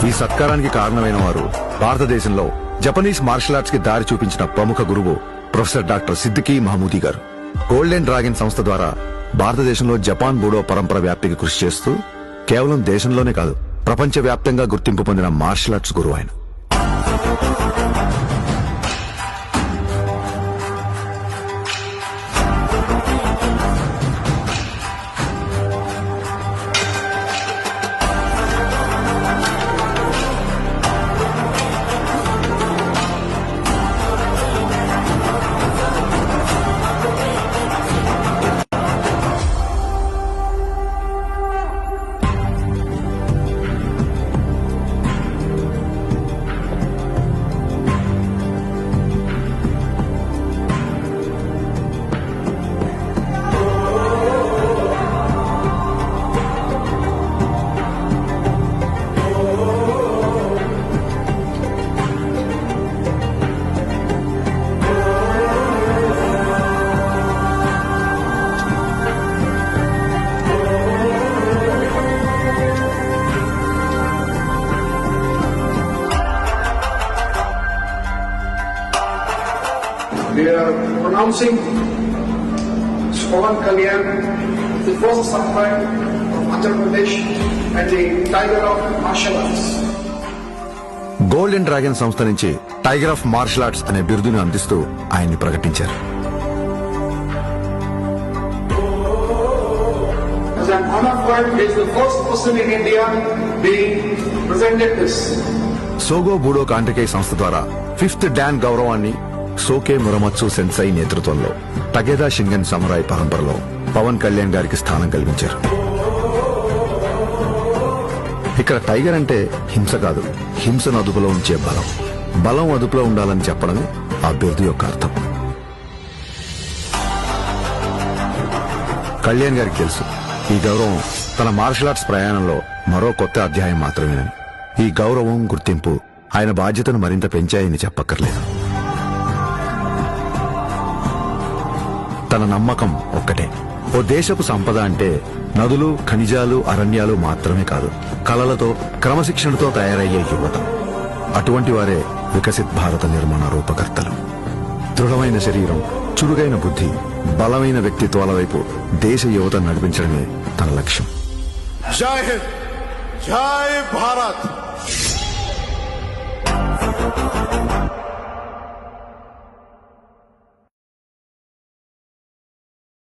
ఈ సత్కారానికి కారణమైన వారు భారతదేశంలో జపనీస్ మార్షల్ ఆర్ట్స్ కి దారి చూపించిన ప్రముఖ గురువు ప్రొఫెసర్ డాక్టర్ సిద్దికీ మహమూదీ గారు. గోల్డెన్ డ్రాగన్ సంస్థ ద్వారా భారతదేశంలో జపాన్ బూడో పరంపర వ్యాప్తికి కృషి చేస్తూ కేవలం దేశంలోనే కాదు ప్రపంచ వ్యాప్తంగా గుర్తింపు పొందిన మార్షల్ ఆర్ట్స్ గురువు ఆయన. We are pronouncing Pawan Kalyan, the first samurai of Andhra Pradesh and the Tiger of Martial Arts. Golden dragon సంస్థ నుంచి టైగర్ ఆఫ్ మార్షల్ ఆర్ట్స్ అనే బిరుదును అందిస్తూ ఆయన్ని ప్రకటించారు. As an honor for he is the first person in India being presented this. సోగో బూడో కాంటకే సంస్థ ద్వారా 5th don గౌరవాన్ని సోకే మురమత్సు సెన్సై నేతృత్వంలో టగేదా షింగన్ సమురాయ్ పరంపరలో పవన్ కళ్యాణ్ గారికి స్థానం కల్పించారు. ఇక్కడ టైగర్ అంటే హింస కాదు, హింసను అదుపులో ఉంచే బలం. బలం అదుపులో ఉండాలని చెప్పడమే ఆ బిరుదు యొక్క అర్థం. కళ్యాణ్ గారికి తెలుసు ఈ గౌరవం తన మార్షల్ ఆర్ట్స్ ప్రయాణంలో మరో కొత్త అధ్యాయం మాత్రమేనని. ఈ గౌరవం, గుర్తింపు ఆయన బాధ్యతను మరింత పెంచాయని చెప్పక్కర్లేదు. తన నమ్మకం ఒక్కటే, ఓ దేశపు సంపద అంటే నదులు, ఖనిజాలు, అరణ్యాలు మాత్రమే కాదు, కళలతో, క్రమశిక్షణతో తయారయ్యే యువత. అటువంటి వారే వికసిత్ భారత నిర్మాణ రూపకర్తలు. దృఢమైన శరీరం, చురుగైన బుద్ధి, బలమైన వ్యక్తిత్వాల వైపు దేశ యువత నడిపించడమే తన లక్ష్యం. జై హింద్, జై భారత్.